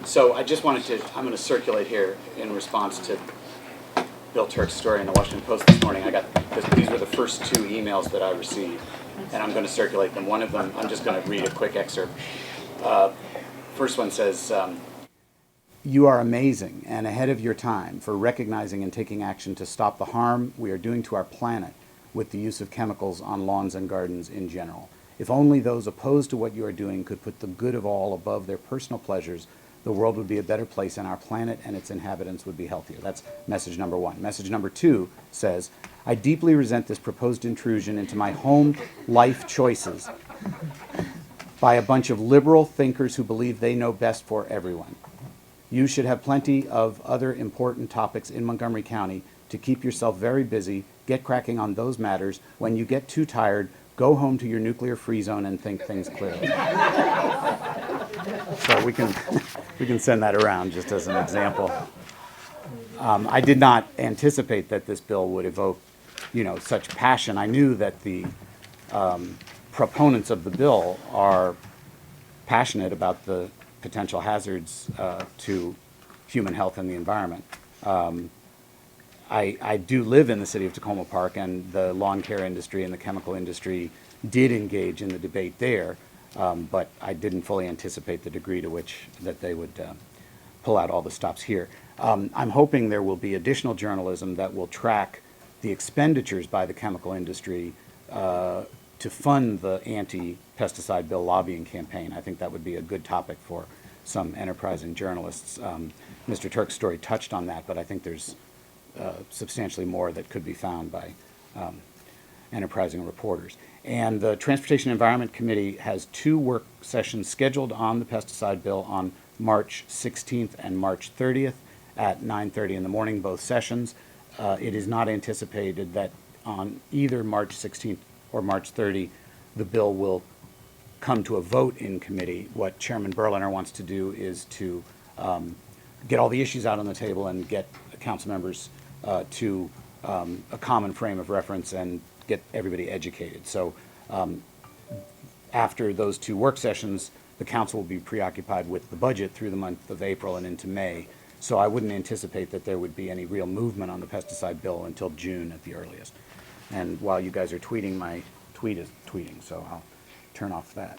So I just wanted to, I'm going to circulate here in response to Bill Turk's story in the Washington Post this morning. These were the first two emails that I received, and I'm going to circulate them. One of them, I'm just going to read a quick excerpt. First one says, you are amazing and ahead of your time for recognizing and taking action to stop the harm we are doing to our planet with the use of chemicals on lawns and gardens in general. If only those opposed to what you are doing could put the good of all above their personal pleasures, the world would be a better place and our planet and its inhabitants would be healthier. That's message number one. Message number two says, I deeply resent this proposed intrusion into my home life choices by a bunch of liberal thinkers who believe they know best for everyone. You should have plenty of other important topics in Montgomery County to keep yourself very busy. Get cracking on those matters. When you get too tired, go home to your nuclear-free zone and think things clearly. So we can send that around just as an example. I did not anticipate that this bill would evoke, such passion. I knew that the proponents of the bill are passionate about the potential hazards to human health and the environment. I do live in the city of Tacoma Park, and the lawn care industry and the chemical industry did engage in the debate there, but I didn't fully anticipate the degree to which that they would pull out all the stops here. I'm hoping there will be additional journalism that will track the expenditures by the chemical industry to fund the anti-pesticide bill lobbying campaign. I think that would be a good topic for some enterprising journalists. Mr. Turk's story touched on that, but I think there's substantially more that could be found by enterprising reporters. And the Transportation Environment Committee has 2 work sessions scheduled on the pesticide bill on March 16th and March 30th at 9:30 in the morning, both sessions. It is not anticipated that on either March 16th or March 30, the bill will come to a vote in committee. What Chairman Berliner wants to do is to get all the issues out on the table and get council members to a common frame of reference and get everybody educated. So after those 2 work sessions, the council will be preoccupied with the budget through the month of April and into May. So I wouldn't anticipate that there would be any real movement on the pesticide bill until June at the earliest. And while you guys are tweeting, my tweet is tweeting, so I'll turn off that.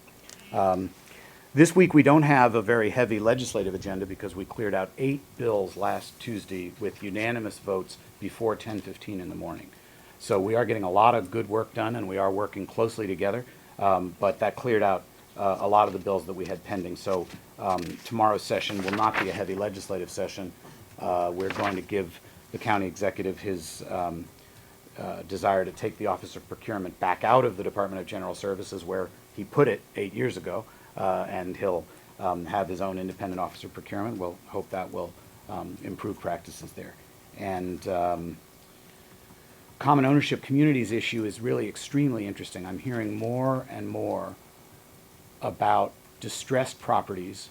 This week we don't have a very heavy legislative agenda because we cleared out 8 bills last Tuesday with unanimous votes before 10:15 in the morning. So we are getting a lot of good work done, and we are working closely together, but that cleared out a lot of the bills that we had pending. So tomorrow's session will not be a heavy legislative session. We're going to give the county executive his desire to take the Office of Procurement back out of the Department of General Services where he put it 8 years ago, and he'll have his own independent Office of Procurement. We'll hope that will improve practices there. And common ownership communities issue is really extremely interesting. I'm hearing more and more about distressed properties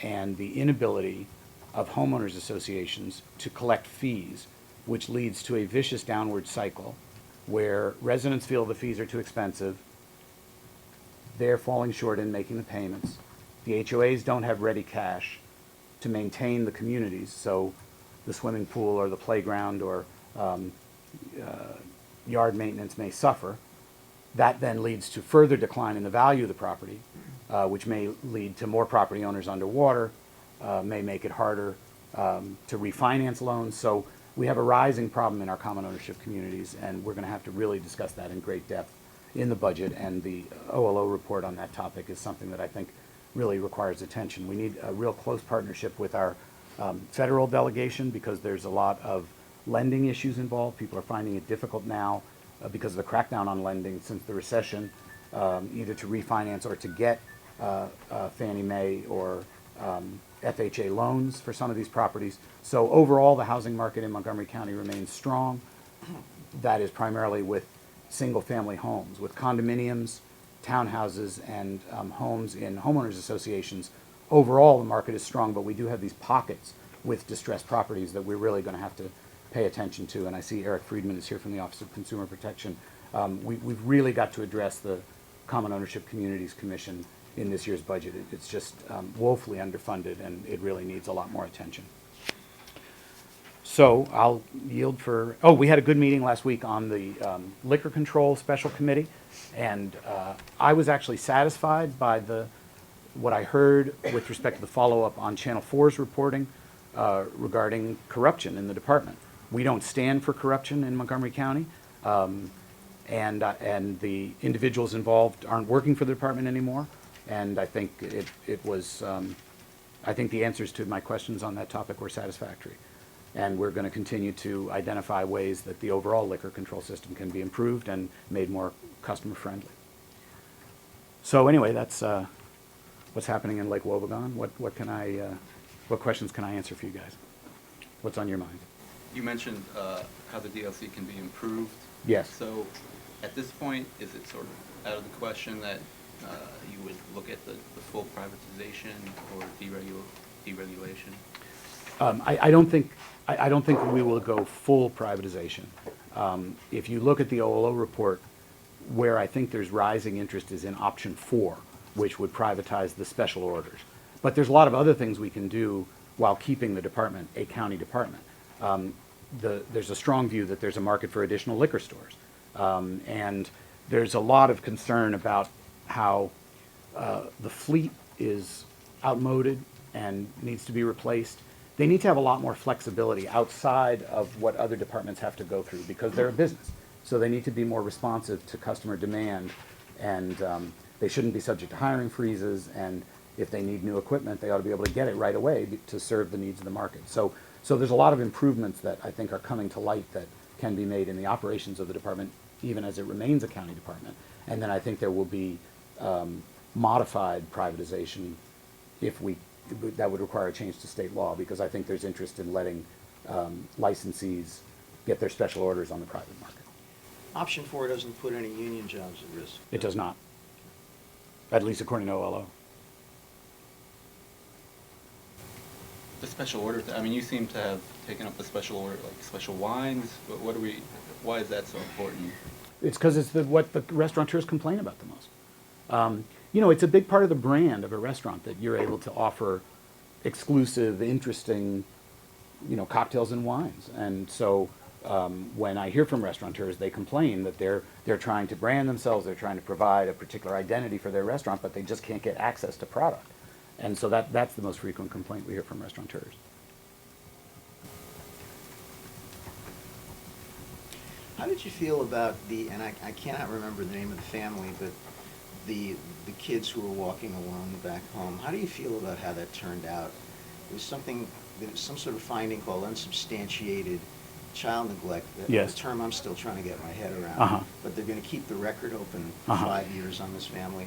and the inability of homeowners associations to collect fees, which leads to a vicious downward cycle where residents feel the fees are too expensive, they're falling short in making the payments. The HOAs don't have ready cash to maintain the communities, so the swimming pool or the playground or yard maintenance may suffer. That then leads to further decline in the value of the property, which may lead to more property owners underwater, may make it harder to refinance loans. So we have a rising problem in our common ownership communities, and we're going to have to really discuss that in great depth in the budget, and the OLO report on that topic is something that I think really requires attention. We need a real close partnership with our federal delegation because there's a lot of lending issues involved. People are finding it difficult now because of the crackdown on lending since the recession, either to refinance or to get Fannie Mae or FHA loans for some of these properties. So overall, the housing market in Montgomery County remains strong. That is primarily with single-family homes. With condominiums, townhouses, and homes in homeowners associations, overall the market is strong, but we do have these pockets with distressed properties that we're really going to have to pay attention to. And I see Eric Friedman is here from the Office of Consumer Protection. We've really got to address the Common Ownership Communities Commission in this year's budget. It's just woefully underfunded, and it really needs a lot more attention. So I'll yield for, oh, we had a good meeting last week on the Liquor Control Special Committee, and I was actually satisfied by what I heard with respect to the follow-up on Channel 4's reporting regarding corruption in the department. We don't stand for corruption in Montgomery County, and the individuals involved aren't working for the department anymore, and I think I think the answers to my questions on that topic were satisfactory. And we're going to continue to identify ways that the overall liquor control system can be improved and made more customer friendly. So anyway, that's what's happening in Lake Wobegon. What questions can I answer for you guys? What's on your mind? You mentioned how the DLC can be improved. Yes. So at this point, is it sort of out of the question that you would look at the full privatization or deregulation? I don't think we will go full privatization. If you look at the OLO report, where I think there's rising interest is in option 4, which would privatize the special orders. But there's a lot of other things we can do while keeping the department a county department. There's a strong view that there's a market for additional liquor stores. And there's a lot of concern about how the fleet is outmoded and needs to be replaced. They need to have a lot more flexibility outside of what other departments have to go through because they're a business. So they need to be more responsive to customer demand, and they shouldn't be subject to hiring freezes, and if they need new equipment, they ought to be able to get it right away to serve the needs of the market. So there's a lot of improvements that I think are coming to light that can be made in the operations of the department, even as it remains a county department. And then I think there will be modified privatization that would require a change to state law, because I think there's interest in letting licensees get their special orders on the private market. Option 4 doesn't put any union jobs at risk. It does not, at least according to OLO. The special order, I mean, you seem to have taken up the special order, like special wines. Why is that so important? It's because it's what the restaurateurs complain about the most. It's a big part of the brand of a restaurant that you're able to offer exclusive, interesting, cocktails and wines. And so when I hear from restaurateurs, they complain that they're trying to brand themselves, they're trying to provide a particular identity for their restaurant, but they just can't get access to product. And so that's the most frequent complaint we hear from restaurateurs. How did you feel about and I cannot remember the name of the family, but the kids who were walking alone back home? How do you feel about how that turned out? There was some sort of finding called unsubstantiated child neglect. Yes. A term I'm still trying to get my head around. Uh-huh. But they're going to keep the record open for Uh-huh. 5 years on this family,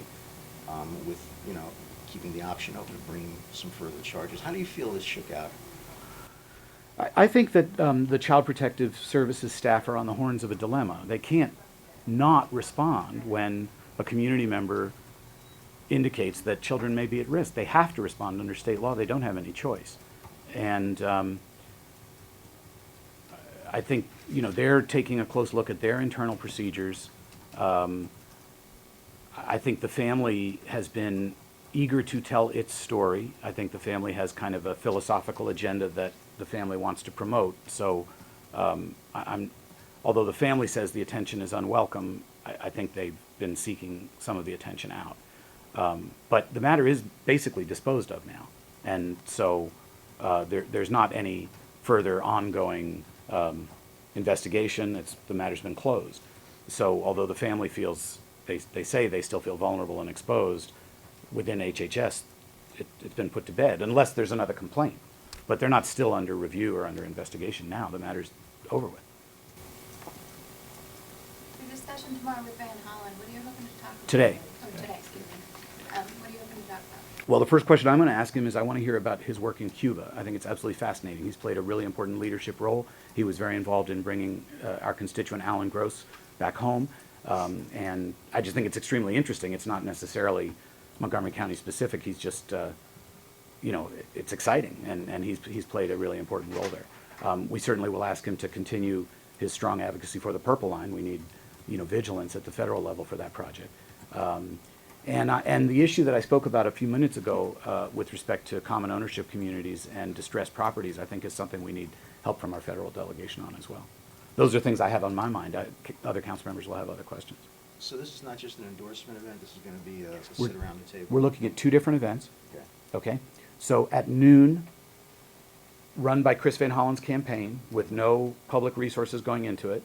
with keeping the option open to bring some further charges. How do you feel this shook out? I think that the Child Protective Services staff are on the horns of a dilemma. They can't not respond when a community member indicates that children may be at risk. They have to respond under state law. They don't have any choice. And I think, they're taking a close look at their internal procedures. I think the family has been eager to tell its story. I think the family has kind of a philosophical agenda that the family wants to promote. So although the family says the attention is unwelcome, I think they've been seeking some of the attention out. But the matter is basically disposed of now. And so there's not any further ongoing investigation. The matter's been closed. So although the family feels, they say they still feel vulnerable and exposed, within HHS, it's been put to bed, unless there's another complaint. But they're not still under review or under investigation now. The matter's over with. Your discussion tomorrow with Van Holland, what are you hoping to talk about? Today. Oh, today, excuse me. What are you hoping to talk about? Well, the first question I'm going to ask him is I want to hear about his work in Cuba. I think it's absolutely fascinating. He's played a really important leadership role. He was very involved in bringing our constituent Alan Gross back home. And I just think it's extremely interesting. It's not necessarily Montgomery County specific. He's just, it's exciting. And he's played a really important role there. We certainly will ask him to continue his strong advocacy for the Purple Line. We need, vigilance at the federal level for that project. And the issue that I spoke about a few minutes ago with respect to common ownership communities and distressed properties, I think is something we need help from our federal delegation on as well. Those are things I have on my mind. Other council members will have other questions. So this is not just an endorsement event, this is gonna be a We're- sit around the table? We're looking at two different events. Okay. Okay? So at noon, run by Chris Van Hollen's campaign with no public resources going into it,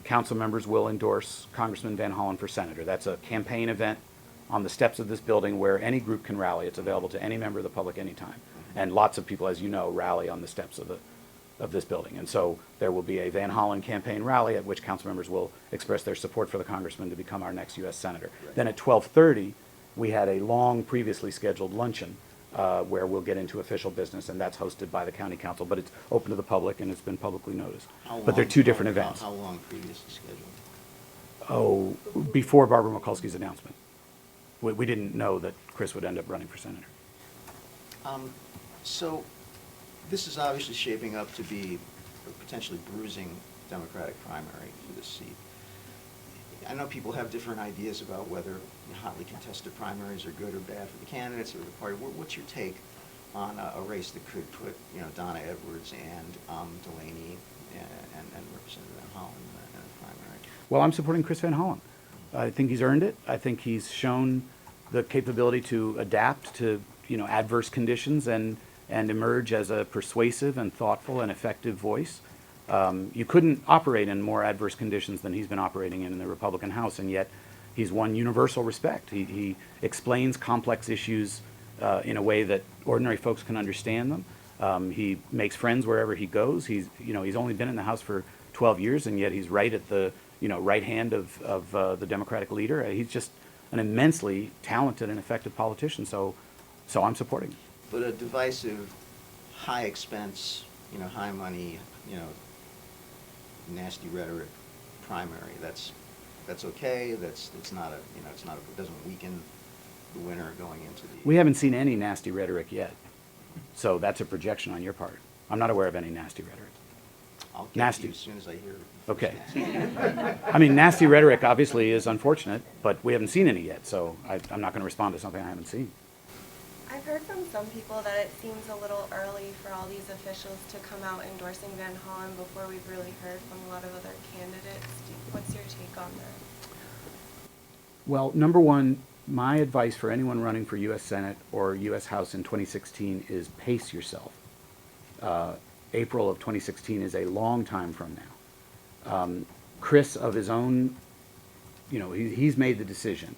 council members will endorse Congressman Van Hollen for senator. That's a campaign event on the steps of this building where any group can rally. It's available to any member of the public anytime. And lots of people, as you know, rally on the steps of this building. And so there will be a Van Hollen campaign rally at which council members will express their support for the congressman to become our next U.S. senator. Right. Then at 12:30, we had a long previously scheduled luncheon where we'll get into official business, and that's hosted by the county council, but it's open to the public and it's been publicly noticed. But they're two different events. How long previously scheduled? Oh, before Barbara Mikulski's announcement. We didn't know that Chris would end up running for senator. So, this is obviously shaping up to be a potentially bruising Democratic primary for this seat. I know people have different ideas about whether hotly contested primaries are good or bad for the candidates or the party. What's your take on a race that could put, Donna Edwards and Delaney and Representative Van Hollen in a primary? Well, I'm supporting Chris Van Hollen. I think he's earned it. I think he's shown the capability to adapt to, adverse conditions and emerge as a persuasive and thoughtful and effective voice. You couldn't operate in more adverse conditions than he's been operating in the Republican House, and yet he's won universal respect. He explains complex issues in a way that ordinary folks can understand them. He makes friends wherever he goes. He's only been in the House for 12 years, and yet he's right at the right hand of the Democratic leader. He's just an immensely talented and effective politician. So I'm supporting him. But a divisive, high expense, high money, nasty rhetoric primary, that's okay. It's not it doesn't weaken the winner going into the. We haven't seen any nasty rhetoric yet, so that's a projection on your part. I'm not aware of any nasty rhetoric. I'll get nasty. to you as soon as I hear. Okay. I mean, nasty rhetoric obviously is unfortunate, but we haven't seen any yet, so I'm not going to respond to something I haven't seen. I've heard from some people that it seems a little early for all these officials to come out endorsing Van Hollen before we've really heard from a lot of other candidates. What's your take on that? Well, number one, my advice for anyone running for U.S. Senate or U.S. House in 2016 is pace yourself. April of 2016 is a long time from now. Chris, of his own, he's made the decision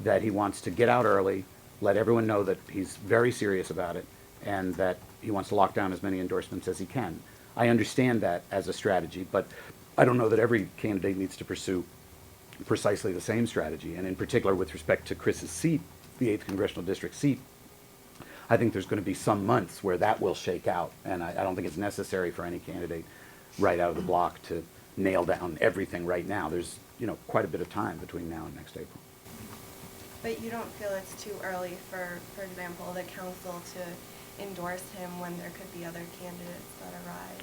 that he wants to get out early, let everyone know that he's very serious about it, and that he wants to lock down as many endorsements as he can. I understand that as a strategy, but I don't know that every candidate needs to pursue precisely the same strategy. And in particular, with respect to Chris's seat, the 8th Congressional District seat, I think there's going to be some months where that will shake out, and I don't think it's necessary for any candidate right out of the block to nail down everything right now. There's, quite a bit of time between now and next April. But you don't feel it's too early for example, the council to endorse him when there could be other candidates that arise?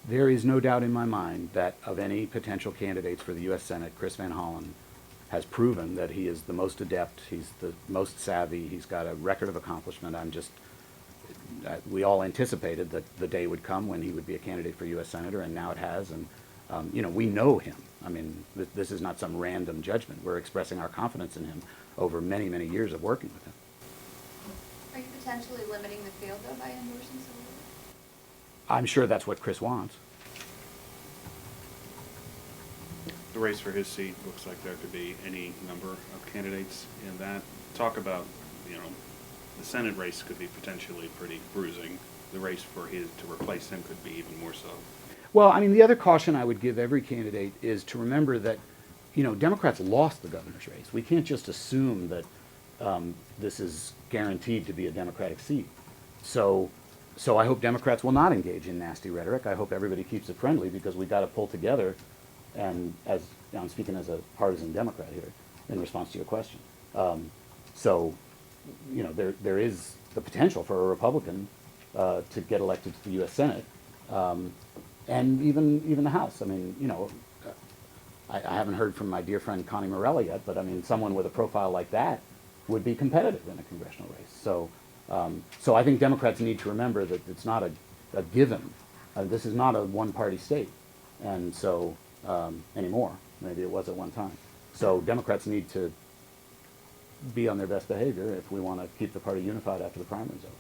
There is no doubt in my mind that of any potential candidates for the U.S. Senate, Chris Van Hollen has proven that he is the most adept, he's the most savvy, he's got a record of accomplishment. We all anticipated that the day would come when he would be a candidate for U.S. Senator, and now it has, and we know him. I mean, this is not some random judgment. We're expressing our confidence in him over many, many years of working with him. Are you potentially limiting the field, though, by endorsing someone? I'm sure that's what Chris wants. The race for his seat looks like there could be any number of candidates in that. Talk about, the Senate race could be potentially pretty bruising. The race for to replace him could be even more so. Well, I mean, the other caution I would give every candidate is to remember that, Democrats lost the governor's race. We can't just assume that this is guaranteed to be a Democratic seat. So I hope Democrats will not engage in nasty rhetoric. I hope everybody keeps it friendly, because we got to pull together. And I'm speaking as a partisan Democrat here in response to your question. There is the potential for a Republican to get elected to the U.S. Senate, and even the House. I mean, I haven't heard from my dear friend Connie Morella yet, but I mean, someone with a profile like that would be competitive in a congressional race. So I think Democrats need to remember that it's not a given. This is not a one-party state, and so anymore. Maybe it was at one time. So Democrats need to be on their best behavior if we want to keep the party unified after the primaries over.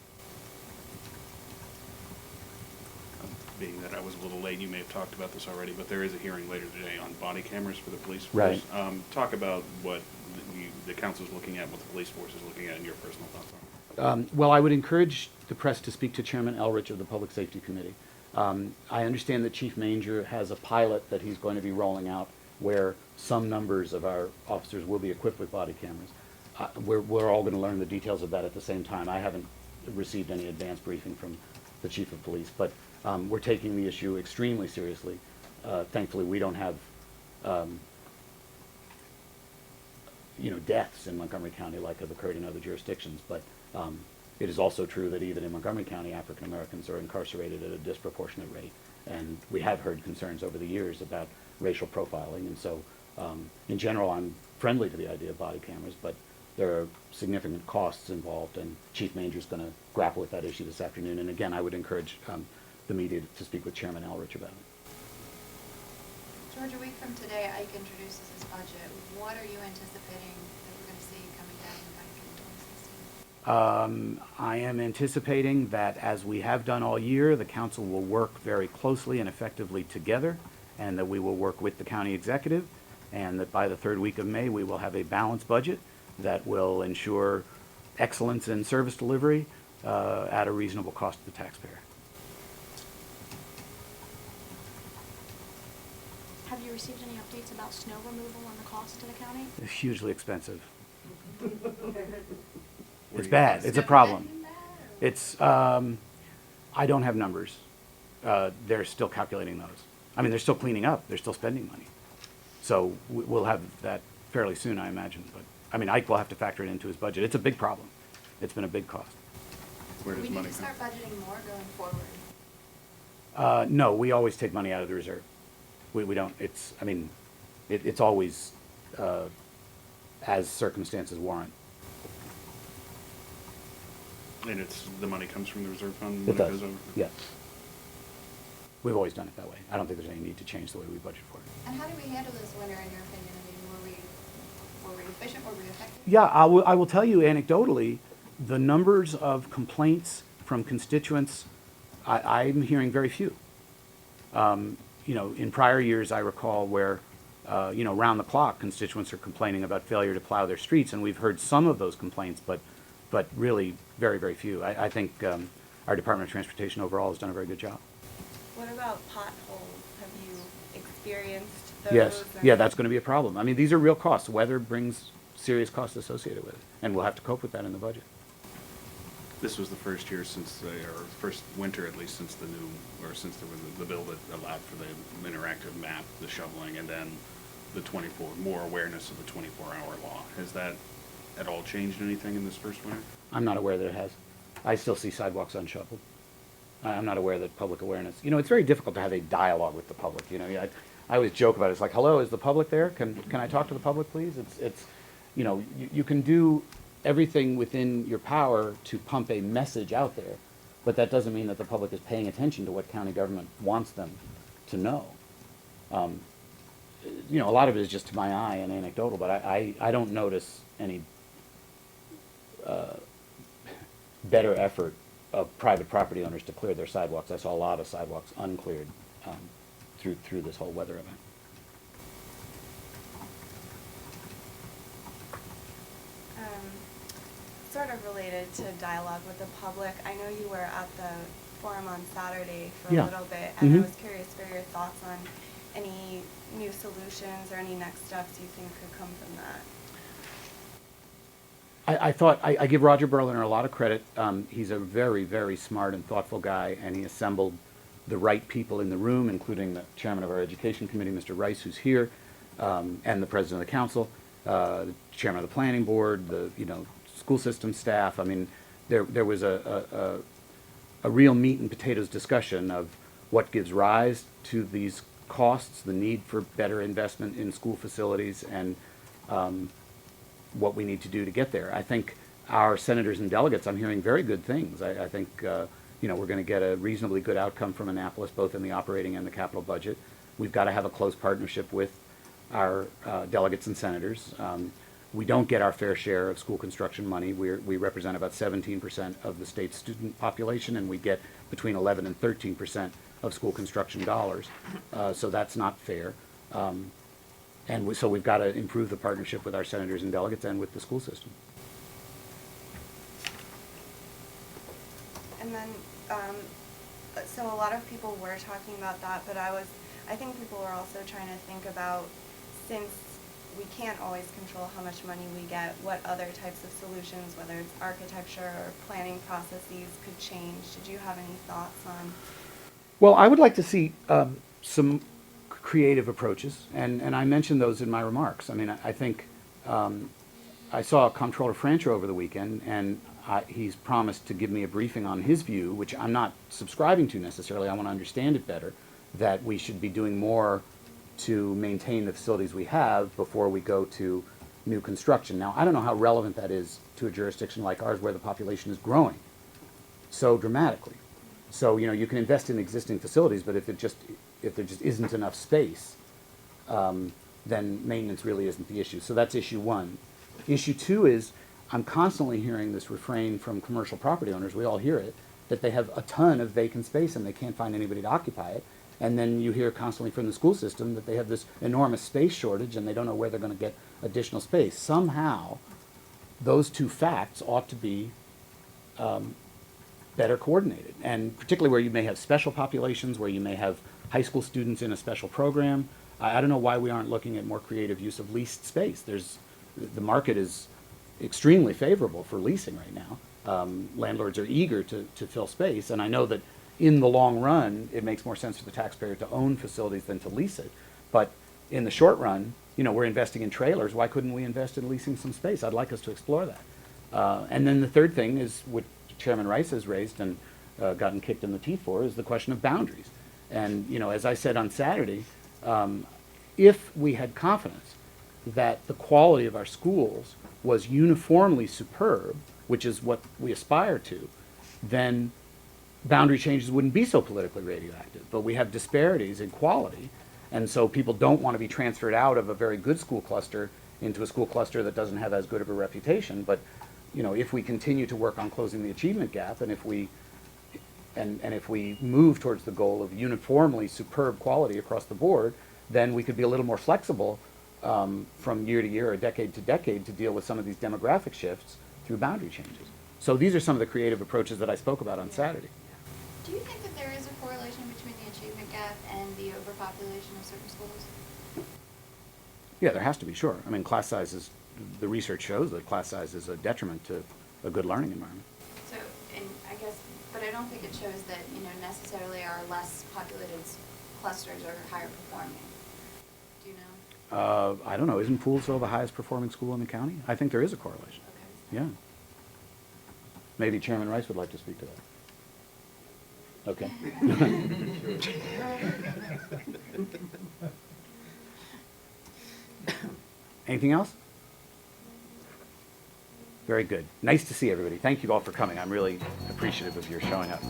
Being that I was a little late, you may have talked about this already, but there is a hearing later today on body cameras for the police force. Right. Talk about what the council's looking at, what the police force is looking at, and your personal thoughts on it. Well, I would encourage the press to speak to Chairman Elrich of the Public Safety Committee. I understand that Chief Manger has a pilot that he's going to be rolling out where some numbers of our officers will be equipped with body cameras. We're all going to learn the details of that at the same time. I haven't received any advance briefing from the Chief of Police, but we're taking the issue extremely seriously. Thankfully, we don't have deaths in Montgomery County like have occurred in other jurisdictions, but it is also true that even in Montgomery County, African Americans are incarcerated at a disproportionate rate, and we have heard concerns over the years about racial profiling, and so in general, I'm friendly to the idea of body cameras, but there are significant costs involved, and Chief Manger is going to grapple with that issue this afternoon, and again, I would encourage the media to speak with Chairman Elrich about it. George, a week from today, Ike introduces his budget. What are you anticipating that we're going to see coming down the pike in 2016? I am anticipating that, as we have done all year, the council will work very closely and effectively together, and that we will work with the county executive, and that by the third week of May, we will have a balanced budget that will ensure excellence in service delivery at a reasonable cost to the taxpayer. Have you received any updates about snow removal and the cost to the county? It's hugely expensive. Were It's you- bad. It's a problem. It's, I don't have numbers. They're still calculating those. I mean, they're still cleaning up. They're still spending money. So we'll have that fairly soon, I imagine. But, I mean, Ike will have to factor it into his budget. It's a big problem. It's been a big cost. Where We does need money to come? start budgeting more going forward. No, we always take money out of the reserve. We don't, it's, I mean, it's always as circumstances warrant. And the money comes from the reserve fund It when it does, goes over? yes. We've always done it that way. I don't think there's any need to change the way we budget for it. And how did we handle this winter, in your opinion? I mean, were we efficient? Were we effective? Yeah, I will tell you anecdotally, the numbers of complaints from constituents, I'm hearing very few. In prior years, I recall where, round the clock, constituents are complaining about failure to plow their streets, and we've heard some of those complaints, but really very, very few. I think our Department of Transportation overall has done a very good job. What about potholes? Have you experienced those? Yes, and- yeah, that's going to be a problem. I mean, these are real costs. Weather brings serious costs associated with it, and we'll have to cope with that in the budget. This was the first year or first winter at least since there was the bill that allowed for the interactive map, the shoveling, and then the more awareness of the 24-hour law. Has that at all changed anything in this first winter? I'm not aware that it has. I still see sidewalks unshoveled. I'm not aware that public awareness. It's very difficult to have a dialogue with the public. I always joke about it. It's like, hello, is the public there? Can I talk to the public, please? You can do everything within your power to pump a message out there, but that doesn't mean that the public is paying attention to what county government wants them to know. A lot of it is just to my eye and anecdotal, but I don't notice any better effort of private property owners to clear their sidewalks. I saw a lot of sidewalks uncleared through this whole weather event. Sort of related to dialogue with the public, I know you were at the forum on Saturday for Yeah. a little bit, and Mhm. I was curious for your thoughts on any new solutions or any next steps you think could come from that. I give Roger Berliner a lot of credit. He's a very, very smart and thoughtful guy, and he assembled the right people in the room, including the chairman of our education committee, Mr. Rice, who's here, and the president of the council, the chairman of the planning board, the school system staff. I mean, there was a real meat and potatoes discussion of what gives rise to these costs, the need for better investment in school facilities, and what we need to do to get there. I think our senators and delegates, I'm hearing very good things. I think we're going to get a reasonably good outcome from Annapolis, both in the operating and the capital budget. We've got to have a close partnership with our delegates and senators. We don't get our fair share of school construction money. We represent about 17% of the state's student population, and we get between 11 and 13% of school construction dollars. So that's not fair. So we've got to improve the partnership with our senators and delegates and with the school system. And then, so a lot of people were talking about that, but I think people were also trying to think about, since we can't always control how much money we get, what other types of solutions, whether it's architecture or planning processes, could change. Did you have any thoughts on? Well, I would like to see some creative approaches, and I mentioned those in my remarks. I mean, I think I saw Comptroller Francher over the weekend, and he's promised to give me a briefing on his view, which I'm not subscribing to necessarily. I want to understand it better, that we should be doing more to maintain the facilities we have before we go to new construction. Now, I don't know how relevant that is to a jurisdiction like ours where the population is growing so dramatically. So, you can invest in existing facilities, but if there just isn't enough space, then maintenance really isn't the issue. So that's issue one. Issue two is I'm constantly hearing this refrain from commercial property owners, we all hear it, that they have a ton of vacant space and they can't find anybody to occupy it. And then you hear constantly from the school system that they have this enormous space shortage and they don't know where they're going to get additional space. Somehow, those two facts ought to be better coordinated. And particularly where you may have special populations, where you may have high school students in a special program. I don't know why we aren't looking at more creative use of leased space. The market is extremely favorable for leasing right now. Landlords are eager to fill space, and I know that in the long run, it makes more sense for the taxpayer to own facilities than to lease it. But in the short run, we're investing in trailers. Why couldn't we invest in leasing some space? I'd like us to explore that. And then the third thing is what Chairman Rice has raised and gotten kicked in the teeth for is the question of boundaries. And, as I said on Saturday, if we had confidence that the quality of our schools was uniformly superb, which is what we aspire to, then boundary changes wouldn't be so politically radioactive. But we have disparities in quality, and so people don't want to be transferred out of a very good school cluster into a school cluster that doesn't have as good of a reputation. But if we continue to work on closing the achievement gap, and if we move towards the goal of uniformly superb quality across the board, then we could be a little more flexible from year to year or decade to decade to deal with some of these demographic shifts through boundary changes. So these are some of the creative approaches that I spoke about on Saturday. Do you think that there is a correlation between the achievement gap and the overpopulation of certain schools? Yeah, there has to be, sure. I mean, the research shows that class size is a detriment to a good learning environment. So, and I guess, but I don't think it shows that, necessarily our less populated clusters are higher performing. Do you know? I don't know. Isn't Poolsville the highest performing school in the county? I think there is a correlation. Okay. Yeah. Maybe Chairman Rice would like to speak to that. Okay. Anything else? Very good. Nice to see everybody. Thank you all for coming. I'm really appreciative of your showing up.